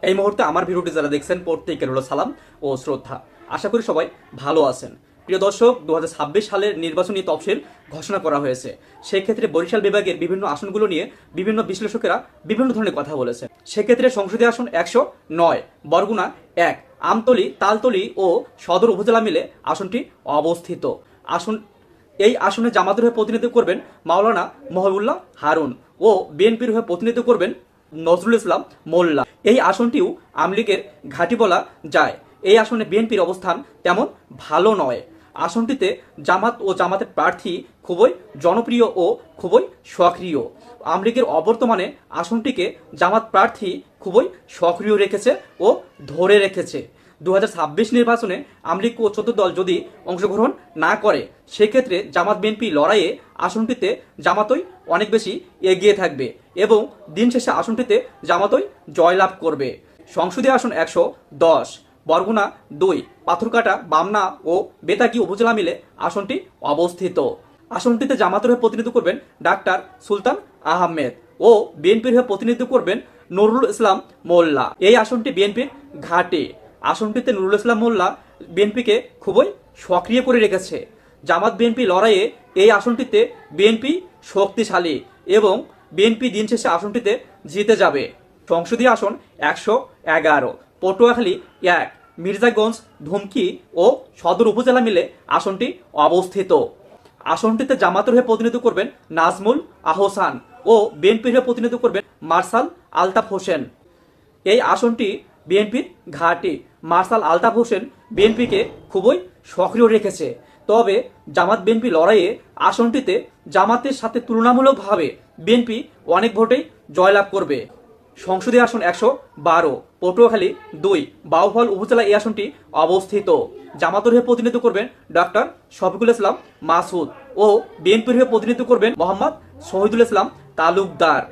এই মুহূর্তে আমার ভিডিওটি যারা দেখছেন প্রত্যেকের হলো সালাম ও শ্রদ্ধা। আশা করি সবাই ভালো আছেন। প্রিয় দর্শক, 2026 সালের নির্বাচনী তফসিল ঘোষণা করা হয়েছে। সেক্ষেত্রে বরিশাল বিভাগের বিভিন্ন আসনগুলো নিয়ে বিভিন্ন বিশ্লেষকেরা বিভিন্ন ধরনের কথা বলেছে। সেক্ষেত্রে সংসদীয় আসন 109, বরগুনা 1, আমতলী, তালতলী ও সদর উপজেলা মিলে আসনটি অবস্থিত। এই আসনে জামাতের হয়ে প্রতিনিধিত্ব করবেন মাওলানা মহিবুল্লাহ হারুন ও বিএনপির হয়ে প্রতিনিধিত্ব করবেন নজরুল ইসলাম মোল্লা। এই আসনটিও আওয়ামী লীগের ঘাঁটি বলা যায়। এই আসনে বিএনপির অবস্থান তেমন ভালো নয়। আসনটিতে জামাত ও জামাতের প্রার্থী খুবই জনপ্রিয় ও খুবই সক্রিয়। আওয়ামী লীগের অবর্তমানে আসনটিকে জামাত প্রার্থী খুবই সক্রিয় রেখেছে ও ধরে রেখেছে। 2026 নির্বাচনে আওয়ামী লীগ ও 14 দল যদি অংশগ্রহণ না করে, সেক্ষেত্রে জামাত বিএনপি লড়াইয়ে আসনটিতে জামাতই অনেক বেশি এগিয়ে থাকবে এবং দিন শেষে আসনটিতে জামাতই জয়লাভ করবে। সংসদীয় আসন 110, বরগুনা 2, পাথরকাটা, বামনা ও বেতাগী উপজেলা মিলে আসনটি অবস্থিত। আসনটিতে জামাতের হয়ে প্রতিনিধিত্ব করবেন ডাক্তার সুলতান আহমেদ ও বিএনপির হয়ে প্রতিনিধিত্ব করবেন নুরুল ইসলাম মোল্লা। এই আসনটি বিএনপির ঘাঁটি। আসনটিতে নুরুল ইসলাম মোল্লা বিএনপিকে খুবই সক্রিয় করে রেখেছে। জামাত বিএনপি লড়াইয়ে এই আসনটিতে বিএনপি শক্তিশালী এবং বিএনপি দিন শেষে আসনটিতে জিতে যাবে। সংসদীয় আসন 111, পটুয়াখালী 1, মির্জাগঞ্জ, ধুমকি ও সদর উপজেলা মিলে আসনটি অবস্থিত। আসনটিতে জামাতের হয়ে প্রতিনিধিত্ব করবেন নাজমুল আহসান ও বিএনপির হয়ে প্রতিনিধিত্ব করবেন মার্শাল আলতাফ হোসেন। এই আসনটি বিএনপির ঘাঁটি। মার্শাল আলতাফ হোসেন বিএনপিকে খুবই সক্রিয় রেখেছে। তবে জামাত বিএনপি লড়াইয়ে আসনটিতে জামাতের সাথে তুলনামূলকভাবে বিএনপি অনেক ভোটেই জয়লাভ করবে। সংসদীয় আসন 112, পটুয়াখালী 2, বাউফল উপজেলা এই আসনটি অবস্থিত। জামাতের হয়ে প্রতিনিধিত্ব করবেন ডক্টর শফিকুল ইসলাম মাসুদ ও বিএনপির হয়ে প্রতিনিধিত্ব করবেন মোহাম্মদ শহীদুল ইসলাম তালুকদার।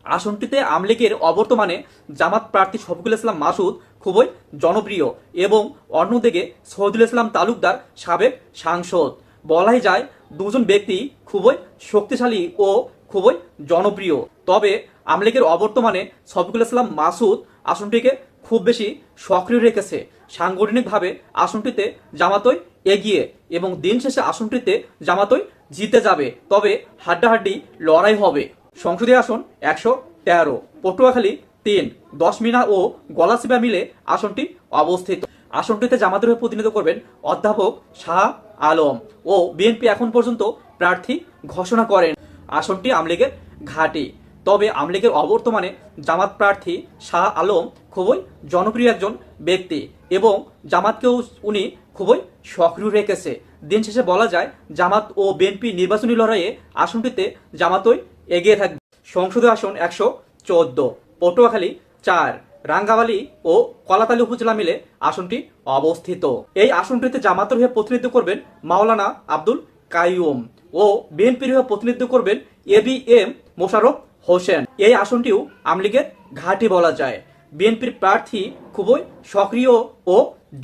আসনটিতে আওয়ামী লীগের অবর্তমানে জামাত প্রার্থী শফিকুল ইসলাম মাসুদ খুবই জনপ্রিয় এবং অন্যদিকে শহীদুল ইসলাম তালুকদার সাবেক সাংসদ। বলাই যায় দুজন ব্যক্তি খুবই শক্তিশালী ও খুবই জনপ্রিয়। তবে আওয়ামী লীগের অবর্তমানে শফিকুল ইসলাম মাসুদ আসনটিকে খুব বেশি সক্রিয় রেখেছে। সাংগঠনিকভাবে আসনটিতে জামাতই এগিয়ে এবং দিন শেষে আসনটিতে জামাতই জিতে যাবে। তবে হাড্ডাহাড্ডি লড়াই হবে। সংসদীয় আসন 113, পটুয়াখালী 3, 10 মিনা ও গলাচিপা মিলে আসনটি অবস্থিত। আসনটিতে জামাতের হয়ে প্রতিনিধিত্ব করবেন অধ্যাপক শাহ আলম ও বিএনপি এখন পর্যন্ত প্রার্থী ঘোষণা করেন। আসনটি আওয়ামী লীগের ঘাঁটি। তবে আওয়ামী লীগের অবর্তমানে জামাত প্রার্থী শাহ আলম খুবই জনপ্রিয় একজন ব্যক্তি এবং জামাতকেও উনি খুবই সক্রিয় রেখেছে। দিন শেষে বলা যায় জামাত ও বিএনপি নির্বাচনী লড়াইয়ে আসনটিতে জামাতই এগিয়ে থাকবে। সংসদীয় আসন 114, পটুয়াখালী 4, রাঙ্গাবালী ও কলাতালী উপজেলা মিলে আসনটি অবস্থিত। এই আসনটিতে জামাতের হয়ে প্রতিনিধিত্ব করবেন মাওলানা আব্দুল কাইয়ুম ও বিএনপির হয়ে প্রতিনিধিত্ব করবেন ABM মোশাররফ হোসেন। এই আসনটিও আওয়ামী লীগের ঘাঁটি বলা যায়। বিএনপির প্রার্থী খুবই সক্রিয় ও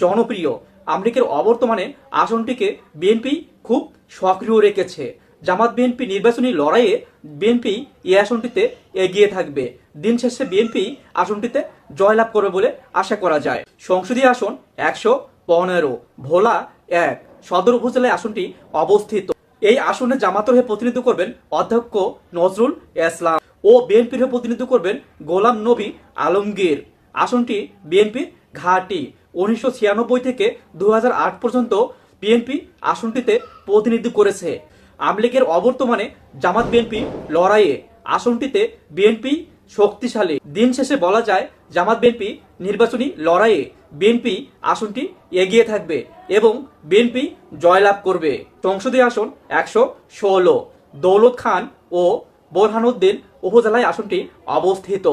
জনপ্রিয়। আওয়ামী লীগের অবর্তমানে আসনটিকে বিএনপি খুব সক্রিয় রেখেছে। জামাত বিএনপি নির্বাচনী লড়াইয়ে বিএনপি এই আসনটিতে এগিয়ে থাকবে। দিন শেষে বিএনপি আসনটিতে জয়লাভ করবে বলে আশা করা যায়। সংসদীয় আসন 115, ভোলা 1, সদর উপজেলায় আসনটি অবস্থিত। এই আসনে জামাতের হয়ে প্রতিনিধিত্ব করবেন অধ্যক্ষ নজরুল ইসলাম ও বিএনপির হয়ে প্রতিনিধিত্ব করবেন গোলাম নবী আলমগীর। আসনটি বিএনপির ঘাঁটি। 1996 থেকে 2008 পর্যন্ত বিএনপি আসনটিতে প্রতিনিধিত্ব করেছে। আওয়ামী লীগের অবর্তমানে জামাত বিএনপি লড়াইয়ে আসনটিতে বিএনপি শক্তিশালী। দিন শেষে বলা যায় জামাত বিএনপি নির্বাচনী লড়াইয়ে বিএনপি আসনটি এগিয়ে থাকবে এবং বিএনপি জয়লাভ করবে। সংসদীয় আসন 116, দৌলত খান ও বোরহানউদ্দিন উপজেলায় আসনটি অবস্থিত।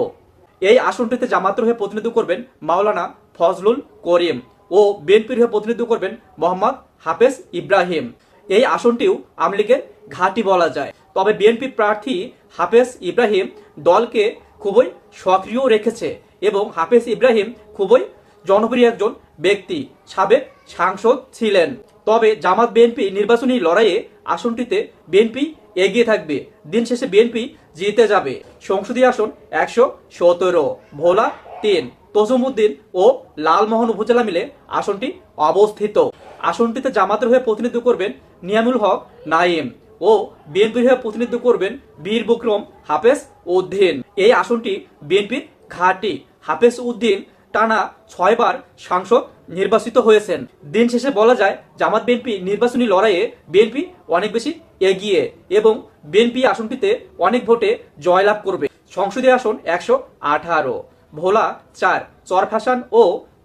এই আসনটিতে জামাতের হয়ে প্রতিনিধিত্ব করবেন মাওলানা ফজলুল করিম ও বিএনপির হয়ে প্রতিনিধিত্ব করবেন মোহাম্মদ হাফেজ ইব্রাহিম। এই আসনটিও আওয়ামী লীগের ঘাঁটি বলা যায়। তবে বিএনপি প্রার্থী হাফেজ ইব্রাহিম দলকে খুবই সক্রিয় রেখেছে এবং হাফেজ ইব্রাহিম খুবই জনপ্রিয় একজন ব্যক্তি, সাবেক সাংসদ ছিলেন। তবে জামাত বিএনপি নির্বাচনী লড়াইয়ে আসনটিতে বিএনপি এগিয়ে থাকবে। দিন শেষে বিএনপি জিতে যাবে। সংসদীয় আসন 117, ভোলা 3, তজুমউদ্দিন ও লালমোহন উপজেলা মিলে আসনটি অবস্থিত। আসনটিতে জামাতের হয়ে প্রতিনিধিত্ব করবেন নিয়ামুল হক নাইম ও বিএনপির হয়ে প্রতিনিধিত্ব করবেন বীর বিক্রম হাফেজ উদ্দিন। এই আসনটি বিএনপির ঘাঁটি। হাফেজ উদ্দিন টানা 6 বার সাংসদ নির্বাচিত হয়েছেন। দিন শেষে বলা যায় জামাত বিএনপি নির্বাচনী লড়াইয়ে বিএনপি অনেক বেশি এগিয়ে এবং বিএনপি আসনটিতে অনেক ভোটে জয়লাভ করবে। সংসদীয় আসন 118, ভোলা 4, চরফ্যাশন ও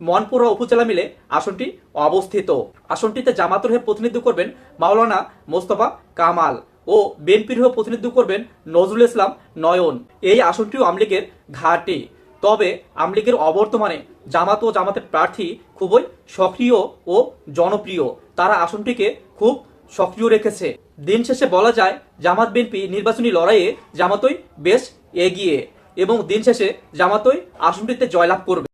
মনপুরা উপজেলা মিলে আসনটি অবস্থিত। আসনটিতে জামাতের হয়ে প্রতিনিধিত্ব করবেন মাওলানা মোস্তফা কামাল ও বিএনপির হয়ে প্রতিনিধিত্ব করবেন নজরুল ইসলাম নয়ন। এই আসনটিও আওয়ামী লীগের ঘাঁটি। তবে আওয়ামী লীগের অবর্তমানে জামাত ও জামাতের প্রার্থী খুবই সক্রিয় ও জনপ্রিয়। তারা আসনটিকে খুব সক্রিয় রেখেছে। দিন শেষে বলা যায় জামাত বিএনপি নির্বাচনী লড়াইয়ে জামাতই বেশ এগিয়ে এবং দিন শেষে জামাতই আসনটিতে জয়লাভ করবে।